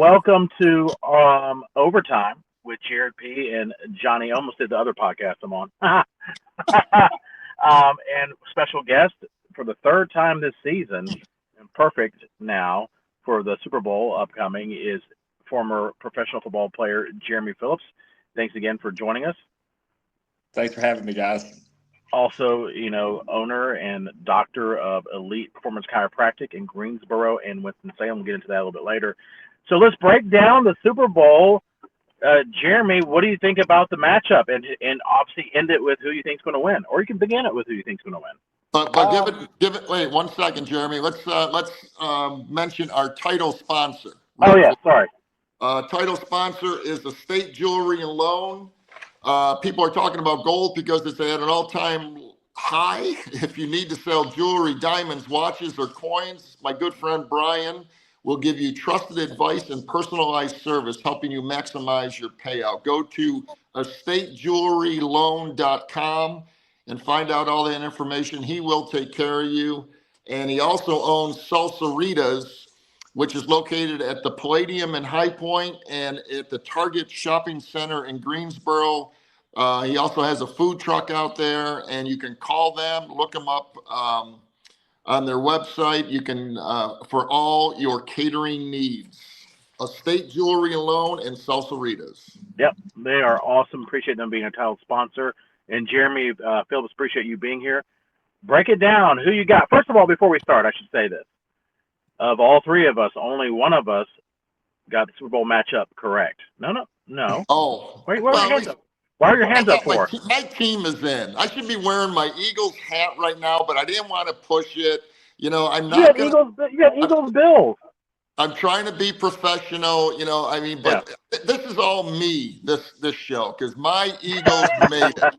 welcome to Overtime with Jared P. and Johnny. Almost did the other podcast I'm on. And special guest for the third time this season, and perfect now for the Super Bowl upcoming, is former professional football player Jeremy Phillips. Thanks again for joining us. Thanks for having me, guys. Also, owner and doctor of Elite Performance Chiropractic in Greensboro and Winston-Salem. We'll get into that a little bit later. So let's break down the Super Bowl. Jeremy, what do you think about the matchup? And obviously end it with who you think's going to win, or you can begin it with who you think's going to win. But give it. Wait 1 second, Jeremy. Let's mention our title sponsor. Oh yeah, sorry. Title sponsor is the State Jewelry and Loan. People are talking about gold because it's at an all-time high. If you need to sell jewelry, diamonds, watches, or coins, my good friend Brian will give you trusted advice and personalized service, helping you maximize your payout. Go to estatejewelryloan.com and find out all that information. He will take care of you. And he also owns Salsaritas, which is located at the Palladium in High Point and at the Target Shopping Center in Greensboro. He also has a food truck out there, and you can call them, look them up on their website. You can, for all your catering needs, Estate Jewelry and Loan and Salsaritas. Yep, they are awesome. Appreciate them being a title sponsor. And Jeremy Phillips, appreciate you being here. Break it down. Who you got? First of all, before we start, I should say this. Of all three of us, only one of us got the Super Bowl matchup correct. No. Oh. Wait, where are your hands up? Why are your hands up for? My team is in. I should be wearing my Eagles hat right now, but I didn't want to push it. I'm not. You got Eagles Bills. I'm trying to be professional, but this is all me, this show, because my Eagles made it.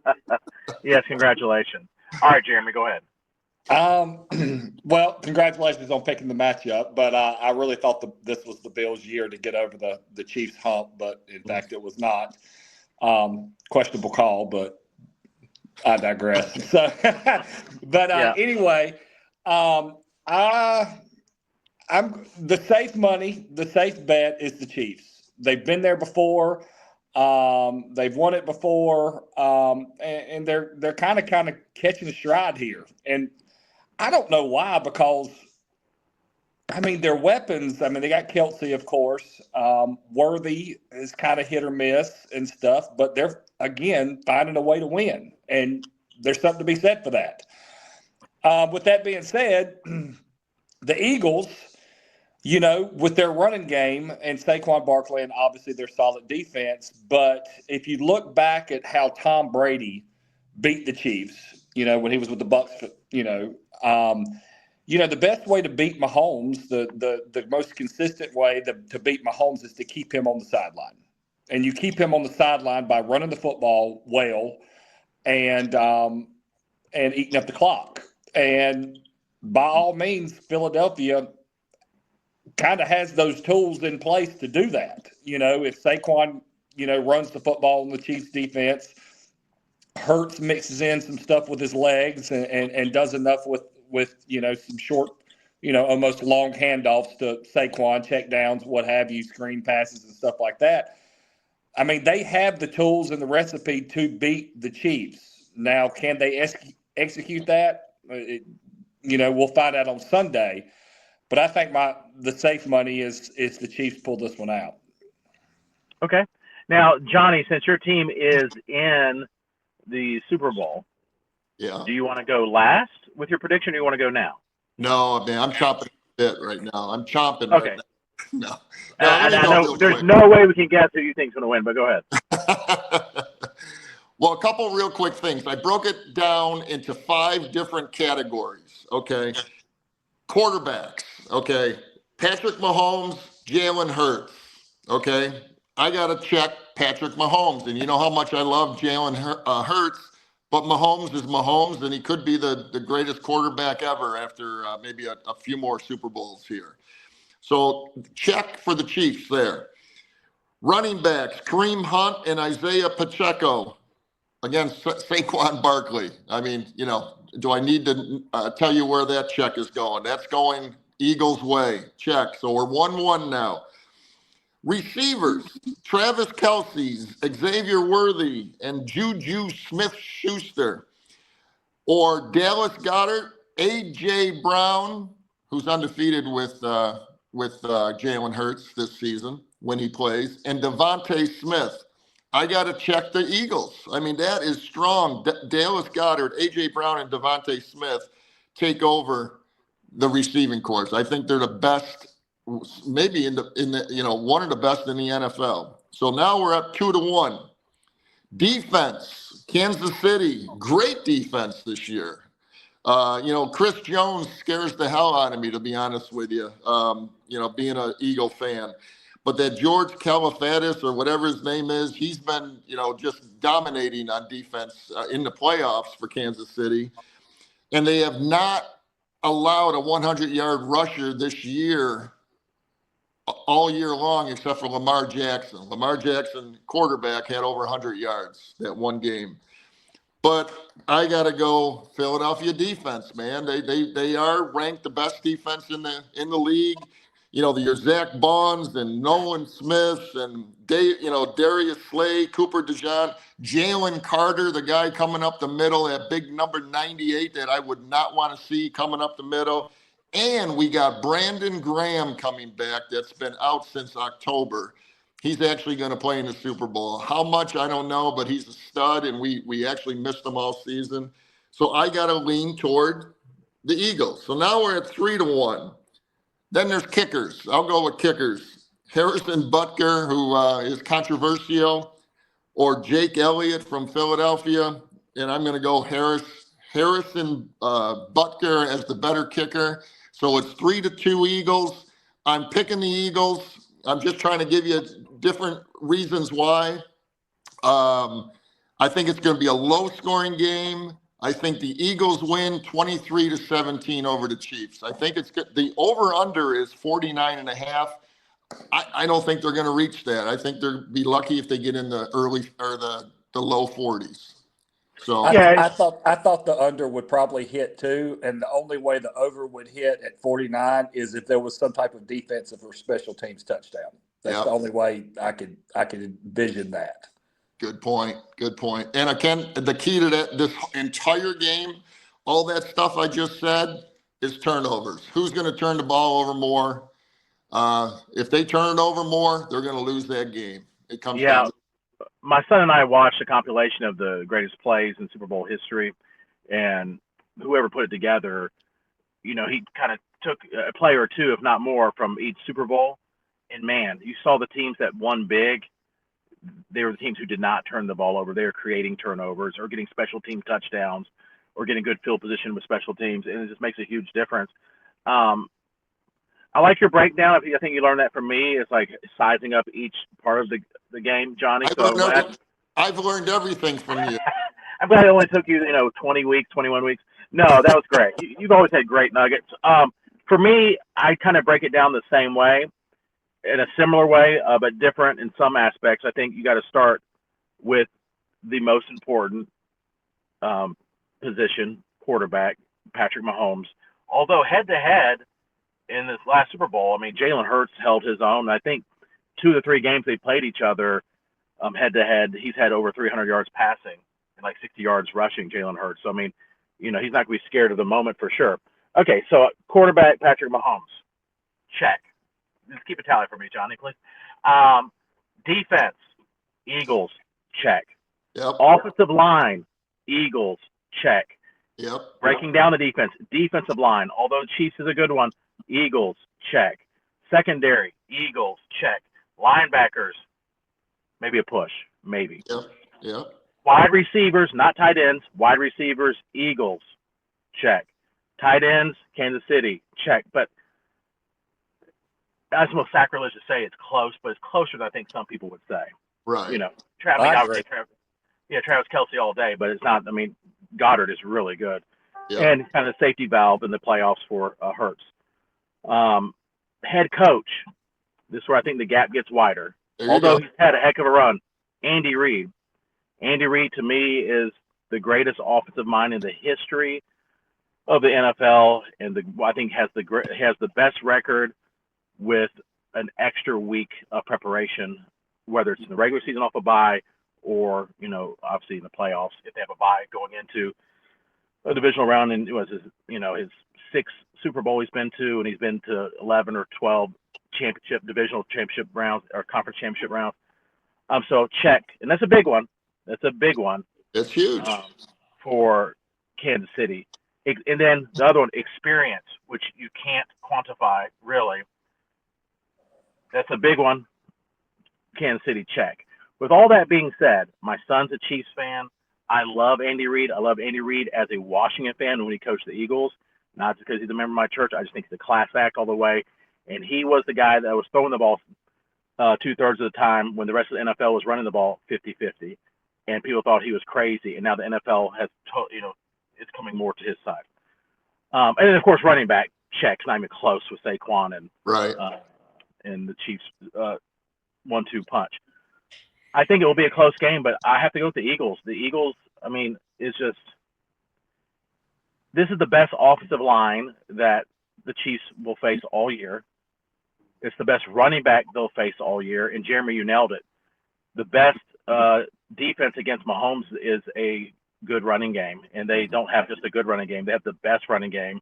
Yes, congratulations. All right, Jeremy, go ahead. Well, congratulations on picking the matchup, but I really thought this was the Bills' year to get over the Chiefs hump, but in fact it was not. Questionable call, but I digress. So, anyway, I'm the safe money. The safe bet is the Chiefs. They've been there before. They've won it before, and they're kind of catching a stride here. And I don't know why, because their weapons. They got Kelsey, of course. Worthy is kind of hit or miss and stuff, but they're again finding a way to win, and there's something to be said for that. With that being said, the Eagles, with their running game and Saquon Barkley and obviously their solid defense. But if you look back at how Tom Brady beat the Chiefs, when he was with the Bucs, the best way to beat Mahomes, the most consistent way to beat Mahomes is to keep him on the sideline. And you keep him on the sideline by running the football well and eating up the clock. And by all means, Philadelphia kind of has those tools in place to do that. If Saquon, runs the football in the Chiefs defense, Hurts mixes in some stuff with his legs and does enough with some short, almost long handoffs to Saquon, check downs, what have you, screen passes and stuff like that. They have the tools and the recipe to beat the Chiefs. Now, can they execute that? We'll find out on Sunday. But I think the safe money is the Chiefs pull this one out. Okay. Now, Johnny, since your team is in the Super Bowl, do you want to go last with your prediction, or do you want to go now? No, man, I'm chomping a bit right now. I'm chomping okay. right now. No. I know there's no way we can guess who you think's going to win, but go ahead. Well, a couple real quick things. I broke it down into 5 different categories, okay? Quarterbacks, okay? Patrick Mahomes, Jalen Hurts, okay? I got to check Patrick Mahomes, and you know how much I love Jalen Hurts, but Mahomes is Mahomes, and he could be the greatest quarterback ever after maybe a few more Super Bowls here. So check for the Chiefs there. Running backs, Kareem Hunt and Isaiah Pacheco against Saquon Barkley. Do I need to tell you where that check is going? That's going Eagles' way. Check. So we're 1-1 now. Receivers, Travis Kelce, Xavier Worthy, and Juju Smith-Schuster. Or Dallas Goedert, A.J. Brown, who's undefeated with Jalen Hurts this season when he plays, and Devontae Smith. I got to check the Eagles. I mean, that is strong. Dallas Goedert, A.J. Brown, and Devontae Smith take over the receiving corps. I think they're the best, maybe in the one of the best in the NFL. So now we're up 2-1. Defense, Kansas City, great defense this year. Chris Jones scares the hell out of me, to be honest with you, being an Eagle fan. But that George Kalifatis, or whatever his name is, he's been, just dominating on defense in the playoffs for Kansas City. And they have not allowed a 100-yard rusher this year all year long, except for Lamar Jackson. Lamar Jackson, quarterback, had over 100 yards that one game. But I got to go Philadelphia defense, man. They are ranked the best defense in the league. Your Zach Bonds and Nolan Smith and Darius Slay, Cooper DeJean, Jalen Carter, the guy coming up the middle, that big number 98 that I would not want to see coming up the middle. And we got Brandon Graham coming back that's been out since October. He's actually going to play in the Super Bowl. How much, I don't know, but he's a stud, and we actually missed him all season. So I got to lean toward the Eagles. So now we're at 3-1. Then there's kickers. I'll go with kickers. Harrison Butker, who is controversial, or Jake Elliott from Philadelphia. And I'm going to go Harrison Butker as the better kicker. So it's 3-2 Eagles. I'm picking the Eagles. I'm just trying to give you different reasons why. I think it's going to be a low-scoring game. I think the Eagles win 23-17 over the Chiefs. I think the over/under is 49.5. I don't think they're going to reach that. I think they'll be lucky if they get in the early or the low 40s. So I thought the under would probably hit too, and the only way the over would hit at 49 is if there was some type of defensive or special teams touchdown. That's the only way I could envision that. Good point. And again, the key to this entire game, all that stuff I just said, is turnovers. Who's going to turn the ball over more? If they turn it over more, they're going to lose that game. It comes down to my son and I watched a compilation of the greatest plays in Super Bowl history, and whoever put it together, he kind of took a play or two, if not more, from each Super Bowl. And man, you saw the teams that won big. They were the teams who did not turn the ball over. They were creating turnovers or getting special team touchdowns or getting good field position with special teams, and it just makes a huge difference. I like your breakdown. I think you learned that from me. It's like sizing up each part of the game, Johnny. I've learned everything from you. I'm glad it only took you, 20 weeks, 21 weeks. No, that was great. You've always had great nuggets. For me, I kind of break it down the same way, in a similar way, but different in some aspects. I think you got to start with the most important position, quarterback, Patrick Mahomes. Although head-to-head in this last Super Bowl, Jalen Hurts held his own. I think 2 of the 3 games they played each other head-to-head, he's had over 300 yards passing and like 60 yards rushing, Jalen Hurts. So, he's not going to be scared of the moment for sure. Okay, so quarterback, Patrick Mahomes. Check. Just keep a tally for me, Johnny, please. Defense, Eagles, check. Yep. Offensive line, Eagles, check. Yep. Breaking down the defensive line, although Chiefs is a good one, Eagles, check. Secondary, Eagles, check. Linebackers, maybe a push, maybe. Yep. Wide receivers, not tight ends, wide receivers, Eagles, check. Tight ends, Kansas City, check. But that's most sacrilege to say it's close, but it's closer than I think some people would say. Right. Travis Kelce all day, but it's not. Goddard is really good, and kind of safety valve in the playoffs for Hurts. Head coach, this is where I think the gap gets wider. Although he's had a heck of a run, Andy Reid. Andy Reid to me is the greatest offensive mind in the history of the NFL, and I think has the best record with an extra week of preparation, whether it's in the regular season off a bye or, obviously in the playoffs, if they have a bye going into a divisional round. And it was his sixth Super Bowl he's been to, and he's been to 11 or 12 divisional championship rounds or conference championship rounds. So check, and that's a big one. That's a big one. It's huge for Kansas City. And then the other one, experience, which you can't quantify really. That's a big one. Kansas City, check. With all that being said, my son's a Chiefs fan. I love Andy Reid. I love Andy Reid as a Washington fan when he coached the Eagles, not just because he's a member of my church. I just think he's a class act all the way. And he was the guy that was throwing the ball 2/3 of the time when the rest of the NFL was running the ball 50-50. And people thought he was crazy. And now the NFL has, it's coming more to his side. And then, of course, running back, check. Not even close with Saquon and the Chiefs 1-2 punch. I think it will be a close game, but I have to go with the Eagles. The Eagles, this is the best offensive line that the Chiefs will face all year. It's the best running back they'll face all year. And Jeremy, you nailed it. The best defense against Mahomes is a good running game, and they don't have just a good running game. They have the best running game.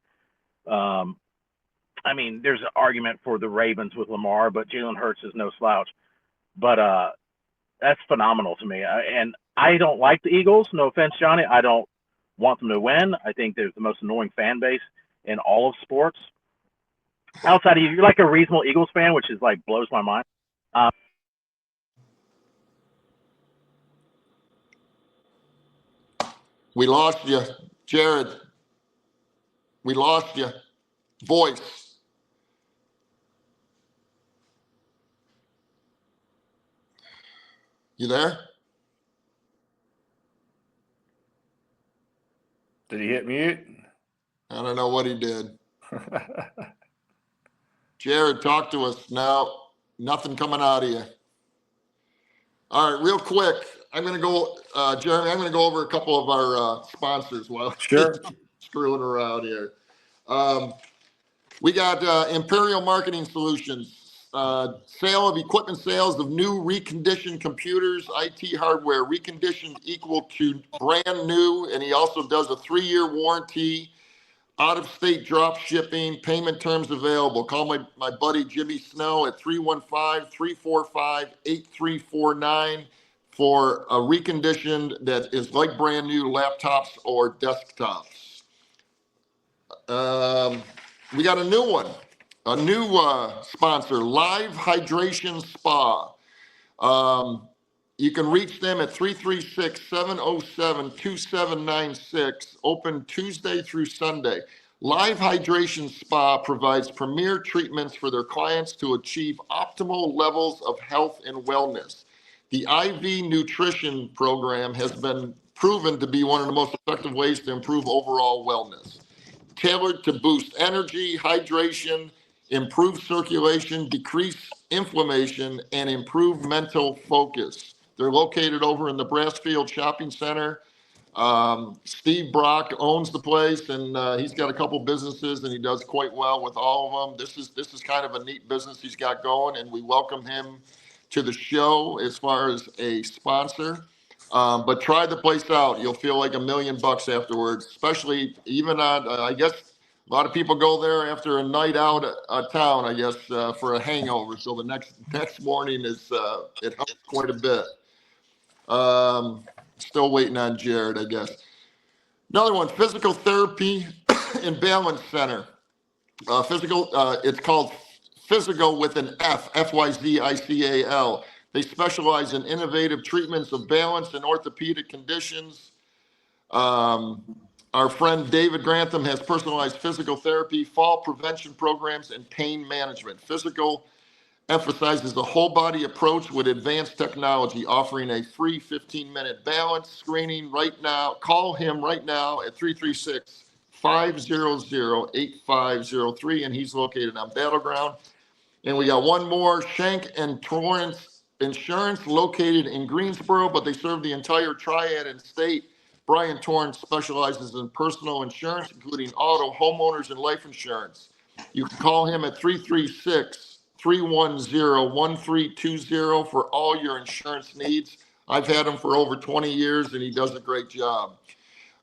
There's an argument for the Ravens with Lamar, but Jalen Hurts is no slouch. But that's phenomenal to me. And I don't like the Eagles. No offense, Johnny. I don't want them to win. I think they're the most annoying fan base in all of sports. Outside of you're like a reasonable Eagles fan, which is like blows my mind. We lost you, Jared. We lost you. Voice. You there? Did he hit mute? I don't know what he did. Jared, talk to us. No, nothing coming out of you. All right, real quick. I'm going to go, Jeremy, I'm going to go over a couple of our sponsors while Sure. screwing around here. We got Imperial Marketing Solutions, sale of equipment sales of new reconditioned computers, IT hardware, reconditioned equal to brand new, and he also does a 3-year warranty, out-of-state drop shipping, payment terms available. Call my buddy Jimmy Snow at 315-345-8349 for a reconditioned that is like brand new laptops or desktops. We got a new one, a new sponsor, Live Hydration Spa. You can reach them at 336-707-2796, open Tuesday through Sunday. Live Hydration Spa provides premier treatments for their clients to achieve optimal levels of health and wellness. The IV nutrition program has been proven to be one of the most effective ways to improve overall wellness. Tailored to boost energy, hydration, improve circulation, decrease inflammation, and improve mental focus. They're located over in the Brassfield Shopping Center. Steve Brock owns the place, and he's got a couple businesses, and he does quite well with all of them. This is kind of a neat business he's got going, and we welcome him to the show as far as a sponsor. But try the place out. You'll feel like $1 million afterwards, especially even on, I guess a lot of people go there after a night out of town, I guess, for a hangover. So the next morning it helps quite a bit. Still waiting on Jared, I guess. Another one, Physical Therapy and Balance Center. It's called Physical with an F, F-Y-Z-I-C-A-L. They specialize in innovative treatments of balance and orthopedic conditions. Our friend David Grantham has personalized physical therapy, fall prevention programs, and pain management. Physical emphasizes a whole body approach with advanced technology, offering a free 15-minute balance screening right now. Call him right now at 336-500-8503, and he's located on Battleground. And we got one more, Shank and Torrance Insurance, located in Greensboro, but they serve the entire Triad and state. Brian Torrance specializes in personal insurance, including auto, homeowners, and life insurance. You can call him at 336 310-1320 for all your insurance needs. I've had him for over 20 years, and he does a great job.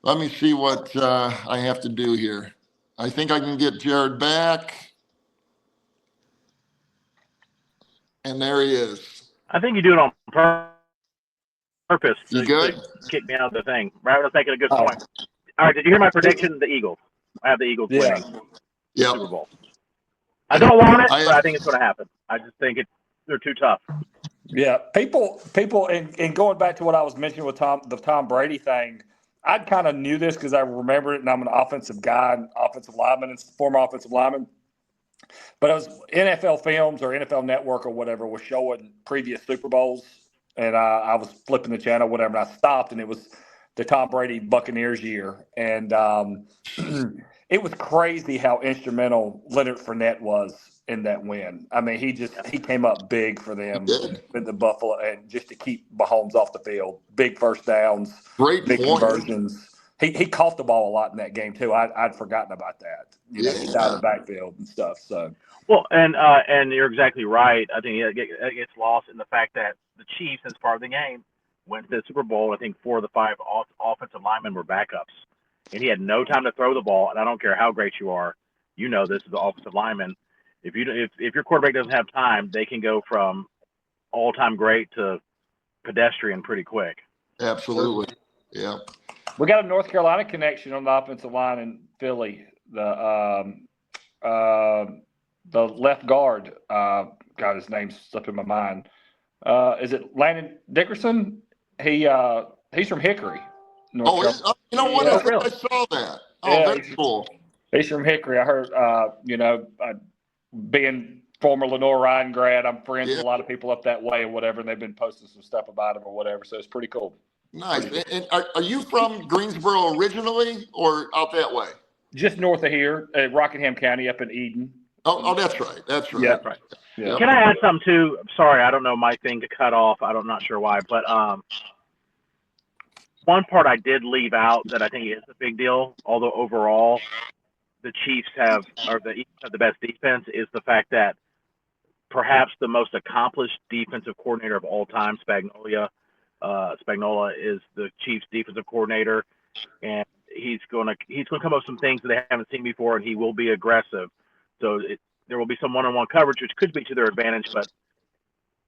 Let me see what I have to do here. I think I can get Jared back. And there he is. I think you do it on purpose You to good? kick me out of the thing. Right, was making a good point. All right, did you hear my prediction? The Eagles. I have the Eagles winning the Super Bowl. I don't want it, but I think it's going to happen. I just think they're too tough. Yeah, people, and going back to what I was mentioning with the Tom Brady thing, I kind of knew this because I remember it, and I'm an offensive guy, and offensive lineman, and former offensive lineman. But it was NFL Films or NFL Network or whatever was showing previous Super Bowls, and I was flipping the channel, whatever, and I stopped, and it was the Tom Brady Buccaneers year, and it was crazy how instrumental Leonard Fournette was in that win. I mean, he came up big for them with the Buffalo, and just to keep Mahomes off the field, big first downs, big conversions. He caught the ball a lot in that game too. I'd forgotten about that. Just out of the backfield and stuff. So well, and you're exactly right. I think it gets lost in the fact that the Chiefs, as part of the game, went to the Super Bowl. I think 4 of the 5 offensive linemen were backups, and he had no time to throw the ball. And I don't care how great you are, this is the offensive lineman. If your quarterback doesn't have time, they can go from all-time great to pedestrian pretty quick. Absolutely, yeah. We got a North Carolina connection on the offensive line in Philly. The left guard, God, his name's slipping my mind. Is it Landon Dickerson? He's from Hickory, North Carolina. You know what? I saw that. Oh, that's cool. He's from Hickory. I heard, being former Lenore Ryan grad, I'm friends with a lot of people up that way or whatever, and they've been posting some stuff about him or whatever, so it's pretty cool. Nice. And are you from Greensboro originally or out that way? Just north of here, Rockingham County up in Eden. Oh, that's right. That's right. Yeah, right. Yeah. Can I add something too? Sorry, I don't know, my thing to cut off. I'm not sure why, but one part I did leave out that I think is a big deal, although overall the Eagles have the best defense, is the fact that perhaps the most accomplished defensive coordinator of all time, Spagnuolo is the Chiefs defensive coordinator, and he's going to come up with some things that they haven't seen before, and he will be aggressive. So there will be some one-on-one coverage, which could be to their advantage, but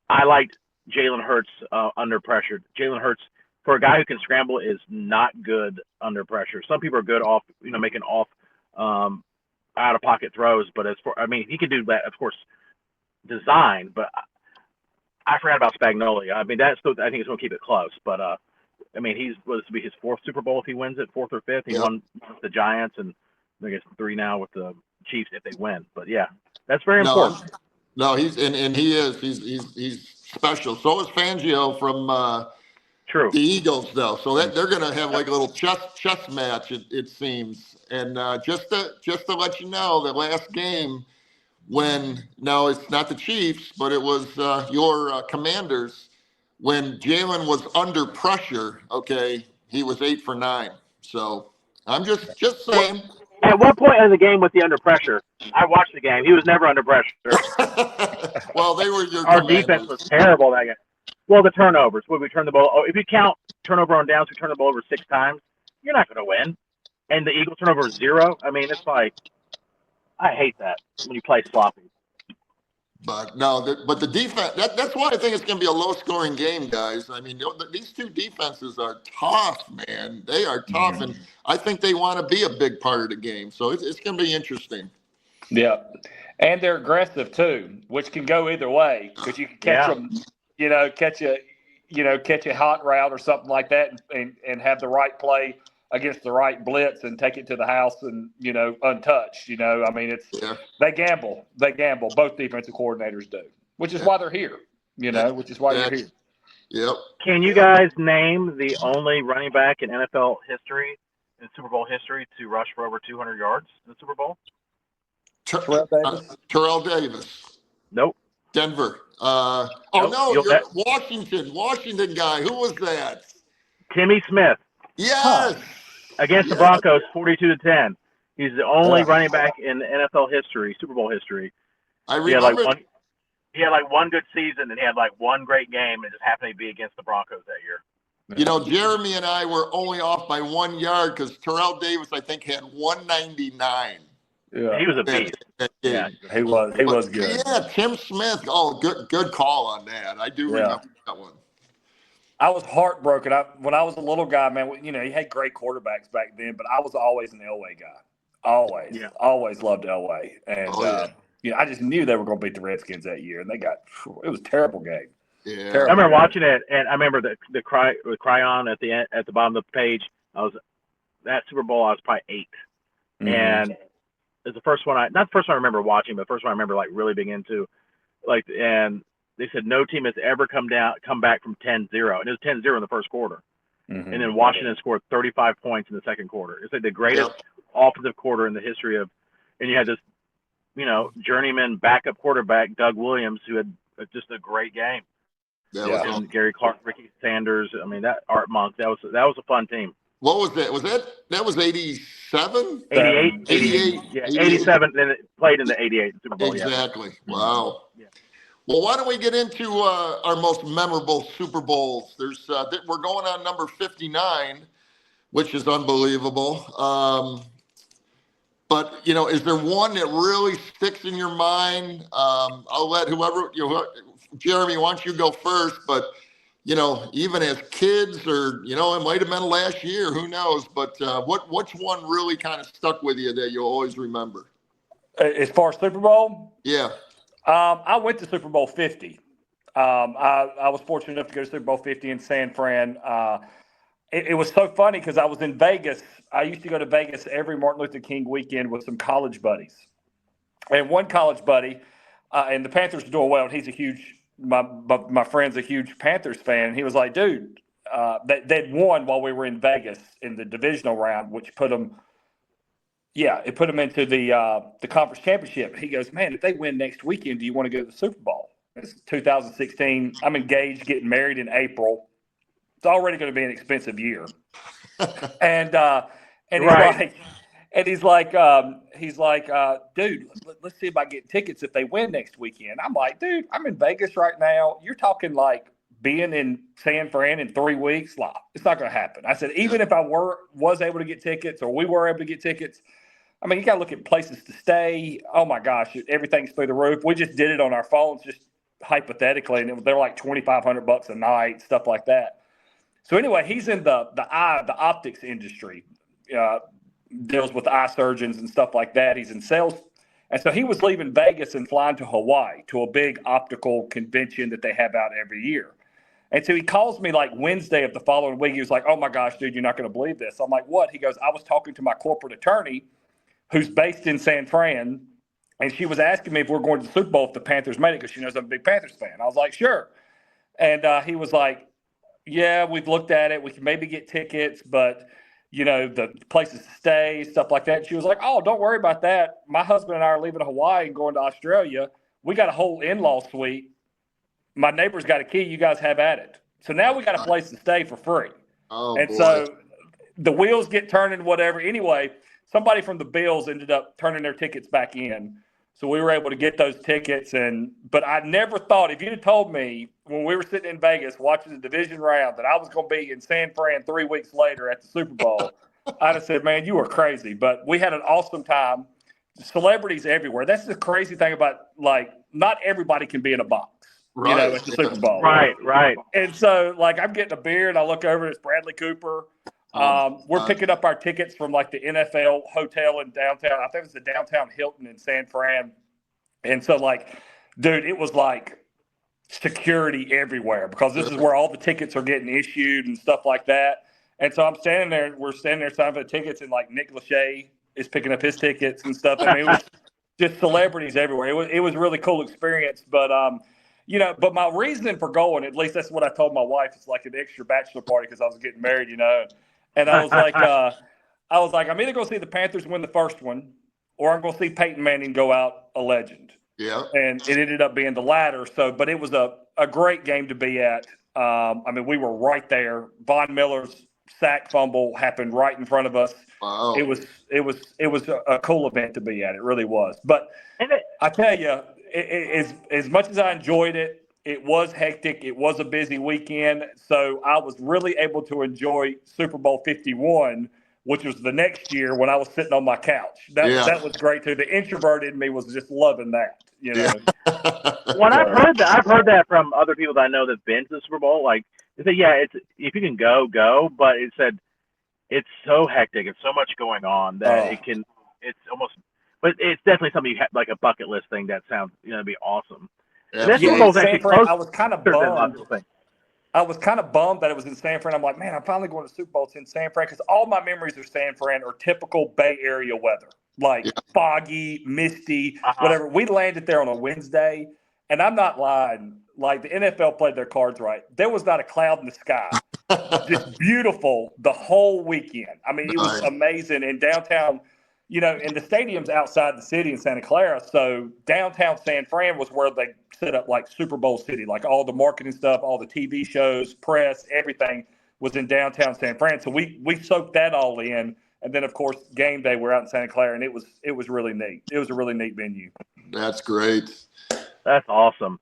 I liked Jalen Hurts under pressure. Jalen Hurts, for a guy who can scramble, is not good under pressure. Some people are good off, making out-of-pocket throws, but he can do that, of course, design, but I forgot about Spagnuolo. I think it's going to keep it close, but this will be his 4th Super Bowl if he wins it, 4th or 5th. He won with the Giants, and I guess 3 now with the Chiefs if they win. But yeah, that's very important. No, he's special. So is Fangio from the Eagles, though. So that they're going to have like a little chess match, it seems. And just to let you know, the last game, now it's not the Chiefs, but it was your Commanders, when Jalen was under pressure, he was 8 for 9. So I'm just saying. At what point in the game was he under pressure? I watched the game. He was never under pressure. Well, they were your Our Commanders. Defense was terrible that game. Well, the turnovers. When we turned the ball, if you count turnover on downs, we turned the ball over 6 times. You're not going to win. And the Eagles turnover is 0. It's like, I hate that when you play sloppy. But the defense, that's why I think it's going to be a low-scoring game, guys. These two defenses are tough, man. They are tough, and I think they want to be a big part of the game. So it's going to be interesting. Yeah, and they're aggressive too, which can go either way because you can catch them, catch a hot route or something like that, and have the right play against the right blitz and take it to the house and, untouched, they gamble. Both defensive coordinators do, which is why they're here, which is why you're here. Yep. Can you guys name the only running back in NFL history, in Super Bowl history, to rush for over 200 yards in the Super Bowl? Terrell Davis. Nope. Denver. Washington guy. Who was that? Timmy Smith. Yes. Against the Broncos, 42-10. He's the only running back in NFL history, Super Bowl history. I remember. he had like one good season, and he had like one great game, and it just happened to be against the Broncos that year. You know, Jeremy and I were only off by 1 yard because Terrell Davis, I think, had 199. Yeah, He was a beast. That game. Yeah, he was good. Yeah, Tim Smith. Oh, good call on that. I do remember that one. I was heartbroken. When I was a little guy, man, you know, he had great quarterbacks back then, but I was always an Elway guy. Always loved Elway. And, you know, I just knew they were going to beat the Redskins that year, and it was a terrible game. Yeah. Terrible I remember game. watching it, and I remember the cryon at the bottom of the page. That Super Bowl, I was probably 8. Mm-hmm. And it's the first one not the first one I remember watching, but the first one I remember like really being into. Like, and they said no team has ever come back from 10-0, and it was 10-0 in the first quarter. Mm-hmm. And then Washington scored 35 points in the second quarter. It's like the greatest offensive quarter in the history of. And you had this, you know, journeyman backup quarterback Doug Williams, who had just a great game. And Gary Clark, Ricky Sanders. I mean, that Art Monk. That was a fun team. What was that? That was 87? 88. Yeah, 87. Then it played in the 88 Super Bowl. Exactly. Yeah. Wow. Yeah. Well, why don't we get into our most memorable Super Bowls? We're going on number 59, which is unbelievable. But, you know, is there one that really sticks in your mind? I'll let Jeremy, why don't you go first? But, you know, even as kids or, you know, it might have been last year, who knows? But which one really kind of stuck with you that you'll always remember? As far as Super Bowl? Yeah. I went to Super Bowl 50. I was fortunate enough to go to Super Bowl 50 in San Fran. It was so funny because I was in Vegas. I used to go to Vegas every Martin Luther King weekend with some college buddies. And one college buddy, and the Panthers were doing well, and he's my friend's a huge Panthers fan. And he was like, dude, they'd won while we were in Vegas in the divisional round, which put them into the conference championship. He goes, man, if they win next weekend, do you want to go to the Super Bowl? It's 2016. I'm engaged, getting married in April. It's already going to be an expensive year. And he's like, dude, let's see if I get tickets if they win next weekend. I'm like, dude, I'm in Vegas right now. You're talking like being in San Fran in 3 weeks. Like, it's not going to happen. I said, even if I was able to get tickets or we were able to get tickets, I mean, you got to look at places to stay. Oh my gosh, everything's through the roof. We just did it on our phones, just hypothetically, and they're like $2,500 a night, stuff like that. So anyway, he's in the optics industry, deals with eye surgeons and stuff like that. He's in sales. And so he was leaving Vegas and flying to Hawaii to a big optical convention that they have out every year. And so he calls me like Wednesday of the following week. He was like, oh my gosh, dude, you're not going to believe this. I'm like, what? He goes, I was talking to my corporate attorney who's based in San Fran, and she was asking me if we're going to the Super Bowl if the Panthers made it because she knows I'm a big Panthers fan. I was like, sure. And he was like, yeah, we've looked at it. We can maybe get tickets, but, you know, the places to stay, stuff like that. And she was like, oh, don't worry about that. My husband and I are leaving Hawaii and going to Australia. We got a whole in-law suite. My neighbor's got a key. You guys have at it. So now we got a place to stay for free. Oh, and boy. So the wheels get turning, whatever. Anyway, somebody from the Bills ended up turning their tickets back in. So we were able to get those tickets. But I never thought, if you'd have told me when we were sitting in Vegas watching the division round that I was going to be in San Fran 3 weeks later at the Super Bowl, I'd have said, man, you were crazy. But we had an awesome time. Celebrities everywhere. That's the crazy thing about, like, not everybody can be in a box, you know, at the Super Bowl. Right. And so, like, I'm getting a beer, and I look over, and it's Bradley Cooper. We're picking up our tickets from like the NFL hotel in downtown. I think it's the downtown Hilton in San Fran. And so, like, dude, it was like security everywhere because this is where all the tickets are getting issued and stuff like that. And so we're standing there signing for the tickets, and like Nick Lachey is picking up his tickets and stuff. I mean, it was just celebrities everywhere. It was a really cool experience. But you know, but my reason for going, at least that's what I told my wife, it's like an extra bachelor party because I was getting married, you know. And I was like, I'm either going to see the Panthers win the first one, or I'm going to see Peyton Manning go out a legend. Yeah. And it ended up being the latter. So, but it was a great game to be at. I mean, we were right there. Von Miller's sack fumble happened right in front of us. Wow. It was a cool event to be at. It really was. But I tell you, as much as I enjoyed it, it was hectic. It was a busy weekend. So I was really able to enjoy Super Bowl 51, which was the next year when I was sitting on my couch. That was great too. The introvert in me was just loving that, you know. Well, I've heard that from other people that I know that've been to the Super Bowl. Like they say, yeah, it's if you can go, but it said it's so hectic. It's so much going on that it's almost, but it's definitely something you have, like a bucket list thing that sounds, be awesome. And that Super Bowl's actually closer I was kind of than lots of things. I was kind of bummed that it was in San Fran. I'm like, man, I'm finally going to Super Bowl. It's in San Fran because all my memories of San Fran are typical Bay Area weather, like foggy, misty, whatever. We landed there on a Wednesday, and I'm not lying. Like the NFL played their cards right. There was not a cloud in the sky. Just beautiful the whole weekend. I mean, it was amazing. In downtown, and the stadium's outside the city in Santa Clara. So downtown San Fran was where they set up like Super Bowl City, like all the marketing stuff, all the TV shows, press, everything was in downtown San Fran. So we soaked that all in. And then, of course, game day, we're out in Santa Clara, and it was really neat. It was a really neat venue. That's great. That's awesome.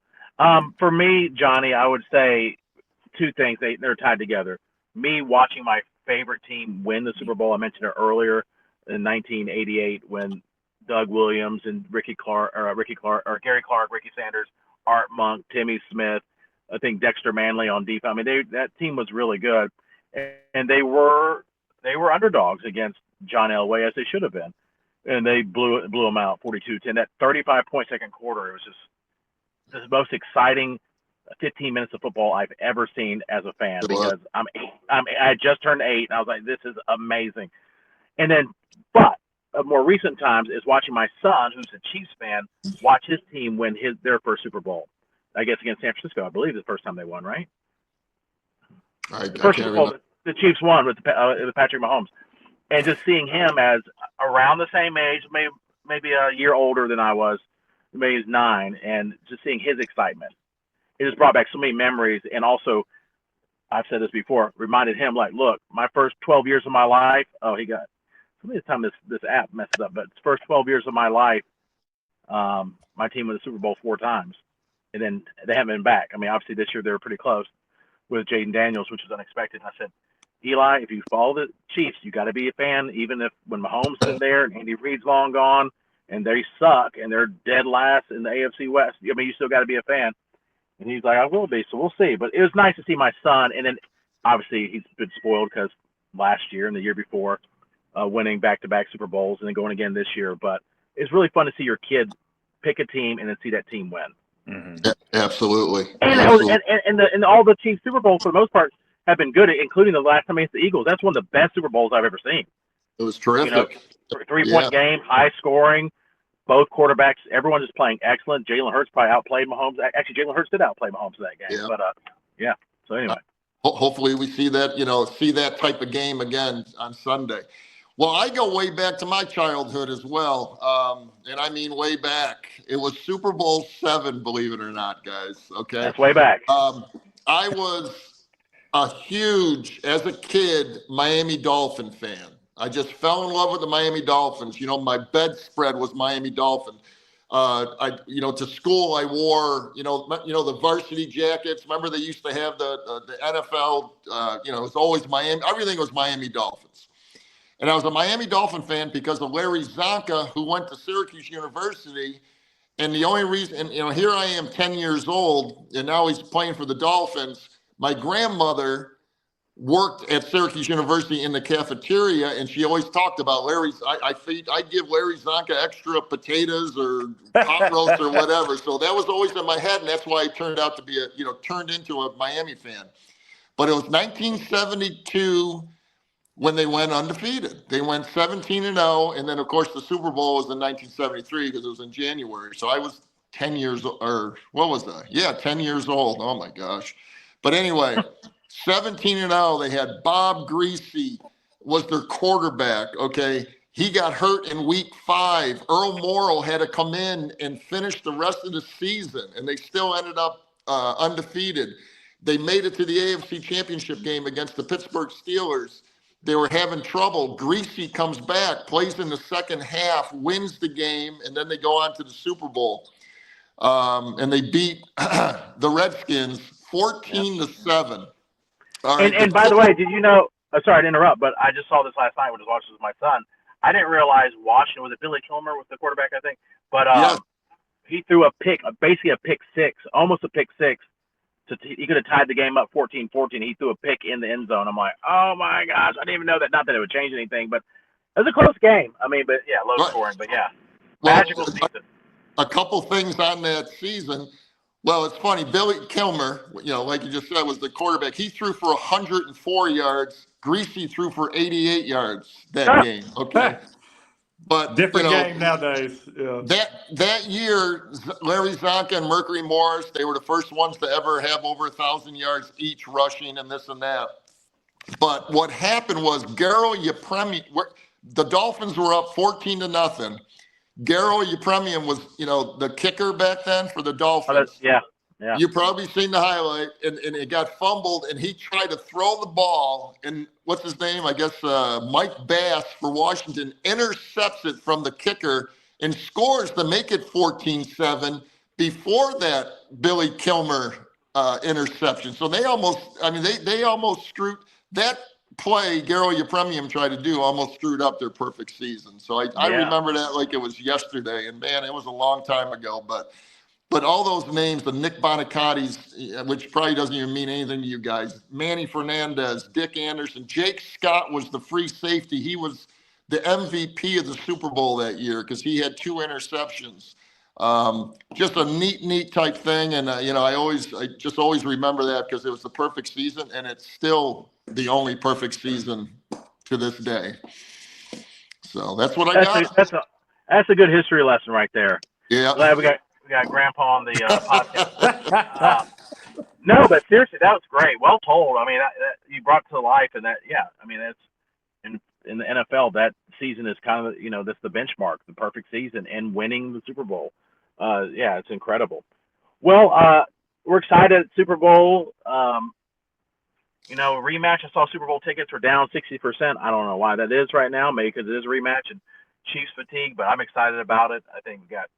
For me, Johnny, I would say two things. They're tied together. Me watching my favorite team win the Super Bowl. I mentioned it earlier in 1988 when Doug Williams and Gary Clark, Ricky Sanders, Art Monk, Timmy Smith, I think Dexter Manley on defense. I mean, that team was really good, and they were underdogs against John Elway, as they should have been, and they blew them out 42-10. That 35-point second quarter, it was just the most exciting 15 minutes of football I've ever seen as a fan, because I just turned 8 and I was like, this is amazing. And then, but of more recent times is watching my son, who's a Chiefs fan, watch his team win their first Super Bowl. I guess against San Francisco, I believe the first time they won, right? The first Super Bowl the Chiefs won with Patrick Mahomes, and just seeing him as around the same age, maybe a year older than I was, maybe he's 9, and just seeing his excitement, it just brought back so many memories. And also, I've said this before, reminded him, like, look, my first 12 years of my life, somebody this time this app messes up, but it's first 12 years of my life, my team won the Super Bowl 4 times, and then they haven't been back. I mean, obviously this year they were pretty close with Jaden Daniels, which was unexpected. And I said, Eli, if you follow the Chiefs, you got to be a fan, even if when Mahomes isn't there and Andy Reid's long gone and they suck and they're dead last in the AFC West. I mean, you still got to be a fan. And he's like, I will be, so we'll see. But it was nice to see my son, and then obviously he's been spoiled because last year and the year before, winning back-to-back Super Bowls and then going again this year. But it's really fun to see your kid pick a team and then see that team win. Mm-hmm. Absolutely. And all the Chiefs Super Bowls for the most part have been good, including the last time against the Eagles. That's one of the best Super Bowls I've ever seen. It was terrific. 3-point game, high scoring, both quarterbacks, everyone is playing excellent. Jalen Hurts probably outplayed Mahomes. Actually, Jalen Hurts did outplay Mahomes in that game. Yeah. But so anyway. Hopefully we see that type of game again on Sunday. Well, I go way back to my childhood as well, and I mean way back. It was Super Bowl 7, believe it or not, guys. Okay, that's way back. I was a huge, as a kid, Miami Dolphin fan. I just fell in love with the Miami Dolphins. My bedspread was Miami Dolphin. To school I wore, the varsity jackets. Remember they used to have the NFL. It was always Miami. Everything was Miami Dolphins. And I was a Miami Dolphin fan because of Larry Zonka, who went to Syracuse University. And the only reason, here I am 10 years old, and now he's playing for the Dolphins. My grandmother worked at Syracuse University in the cafeteria, and she always talked about Larry's. I'd give Larry Zonka extra potatoes or pot roast or whatever. So that was always in my head, and that's why I turned out to be turned into a Miami fan. But it was 1972 when they went undefeated. They went 17-0, and then of course the Super Bowl was in 1973 because it was in January. So I was 10 years old, or what was that? Yeah, 10 years old. Oh my gosh. But anyway, 17-0. They had Bob Greasy was their quarterback. Okay, he got hurt in week 5. Earl Morrall had to come in and finish the rest of the season, and they still ended up undefeated. They made it to the AFC Championship game against the Pittsburgh Steelers. They were having trouble. Greasy comes back, plays in the second half, wins the game, and then they go on to the Super Bowl. and they beat the Redskins 14-7. All right. And by the way, did you know? Sorry to interrupt, but I just saw this last night when I was watching with my son. I didn't realize Washington was it Billy Kilmer was the quarterback, I think, but Yes. he threw a pick, basically a pick six, almost a pick six. He could have tied the game up 14-14. He threw a pick in the end zone. I'm like, oh my gosh, I didn't even know that. Not that it would change anything, but it was a close game. I mean, but yeah, low scoring. But yeah, magical season. A couple things on that season. Well, it's funny. Billy Kilmer, like you just said, was the quarterback. He threw for 104 yards. Greasy threw for 88 yards that game. Okay. But different game nowadays. Yeah. That year, Larry Zonka and Mercury Morris, they were the first ones to ever have over 1,000 yards each rushing and this and that. But what happened was Garo Yepremian, the Dolphins were up 14-0. Garo Yepremian was, the kicker back then for the Dolphins. Yeah. You've probably seen the highlight, and it got fumbled, and he tried to throw the ball, and what's his name? I guess Mike Bass for Washington intercepts it from the kicker and scores to make it 14-7 before that Billy Kilmer interception. So they almost screwed that play. Garo Yepremian tried to do almost screwed up their perfect season. So I remember that like it was yesterday, and man, it was a long time ago, But all those names, the Nick Bonacatis, which probably doesn't even mean anything to you guys, Manny Fernandez, Dick Anderson, Jake Scott was the free safety. He was the MVP of the Super Bowl that year because he had 2 interceptions. Just a neat type thing. And, I just always remember that because it was the perfect season, and it's still the only perfect season to this day. So that's what I got. That's a good history lesson right there. Yeah. Glad we got Grandpa on the podcast. No, but seriously, that was great. Well told. I mean, that you brought to life, and that, yeah. I mean, that's in the NFL. That season is kind of, that's the benchmark, the perfect season, and winning the Super Bowl. Yeah, it's incredible. Well, we're excited at Super Bowl. Rematch. I saw Super Bowl tickets were down 60%. I don't know why that is right now. Maybe because it is a rematch and Chiefs fatigue, but I'm excited about it. I think we got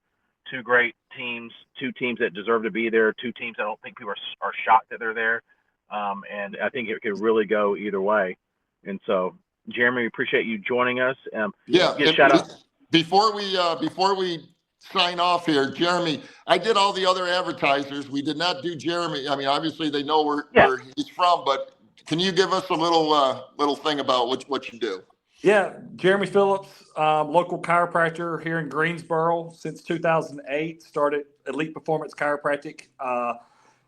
2 great teams, 2 teams that deserve to be there, 2 teams I don't think people are shocked that they're there. And I think it could really go either way. And so, Jeremy, we appreciate you joining us. Shout out. Before we sign off here, Jeremy, I did all the other advertisers. We did not do Jeremy. I mean, obviously they know where he's from, but can you give us a little thing about what you do? Yeah, Jeremy Phillips, local chiropractor here in Greensboro since 2008. Started Elite Performance Chiropractic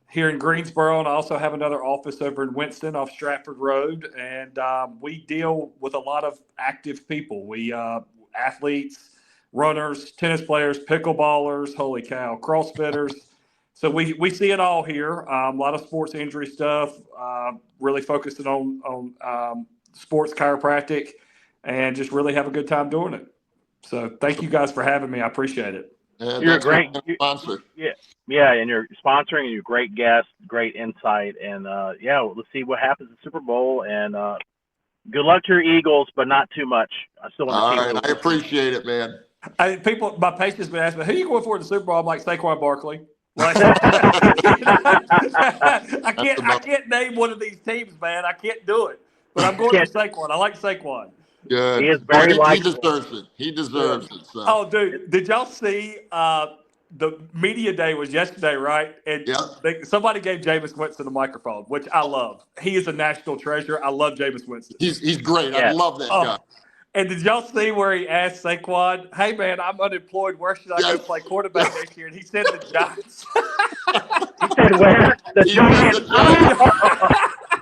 here in Greensboro, and I also have another office over in Winston off Stratford Road. And we deal with a lot of active people. We athletes, runners, tennis players, pickleballers, holy cow, CrossFitters. So we see it all here. A lot of sports injury stuff. Really focusing on sports chiropractic. And just really have a good time doing it. So thank you guys for having me. I appreciate it. You're a great sponsor. Yeah, and you're sponsoring, and you're a great guest, great insight, and let's see what happens at the Super Bowl. And good luck to your Eagles, but not too much. I still want to see. All right, I appreciate it, man. My patients been asking me, who are you going for in the Super Bowl? I'm like, Saquon Barkley. Like, I can't name one of these teams, man. I can't do it. But I'm going for Saquon. I like Saquon. Good. He is very he deserves it. He deserves it. So. Oh, dude, did y'all see the media day was yesterday, right? And somebody gave Jameis Winston the microphone, which I love. He is a national treasure. I love Jameis Winston. He's great. I love that guy. And did y'all see where he asked Saquon, hey, man, I'm unemployed. Where should I go play quarterback next year? And he said the Giants. He said where? The Giants.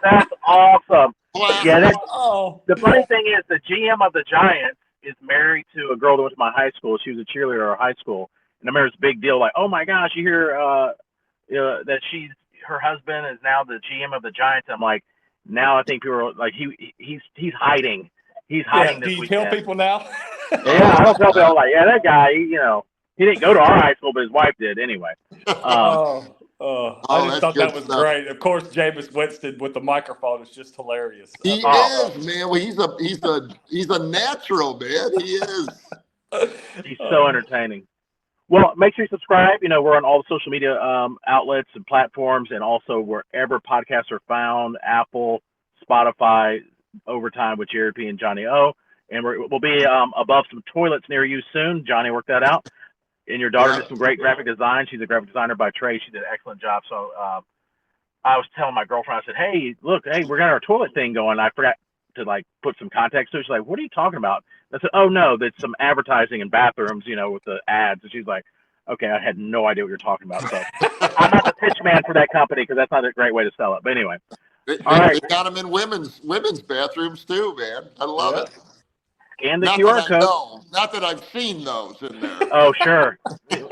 That's awesome. Get it? Oh. The funny thing is, the GM of the Giants is married to a girl that went to my high school. She was a cheerleader at our high school. And I remember it's a big deal, like, oh, my gosh, you hear that her husband is now the GM of the Giants. I'm like, now I think people are like, he's hiding. He's hiding this weekend. Do you tell people now? Yeah, I don't tell people. Like, yeah, that guy, he didn't go to our high school, but his wife did anyway. I just thought that was great. Of course, Jameis Winston with the microphone is just hilarious. He is, man. Well, he's a natural, man. He is. He's so entertaining. Well, make sure you subscribe. You know, we're on all the social media outlets and platforms, and also wherever podcasts are found: Apple, Spotify, Overtime with Jerry P and Johnny O. And we'll be above some toilets near you soon. Johnny worked that out. And your daughter Yeah. did some great graphic design. She's a graphic designer by trade. She did an excellent job. So I was telling my girlfriend, I said, "Hey, look, hey, we're got our toilet thing going." I forgot to like put some context to it. She's like, "What are you talking about?" I said, "Oh no, that's some advertising in bathrooms, you know, with the ads." And she's like, "Okay, I had no idea what you're talking about." So I'm not the pitch man for that company because that's not a great way to sell it. But anyway, all They right, got them in women's bathrooms too, man. I love Yeah. it. and the Not that QR I code. know, not that I've seen those in there. Oh sure,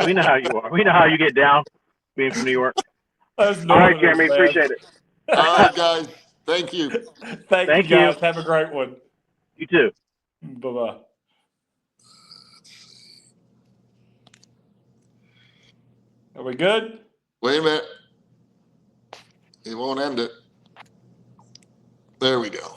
we know how you are. We know how you get down, being from New York. That's All right, Northerners, Jeremy, man. appreciate it. All right, guys. Thank you. Thank you, Thank you. guys. Have a great one. You too. Bye-bye. Are we good? Wait a minute. It won't end it. There we go.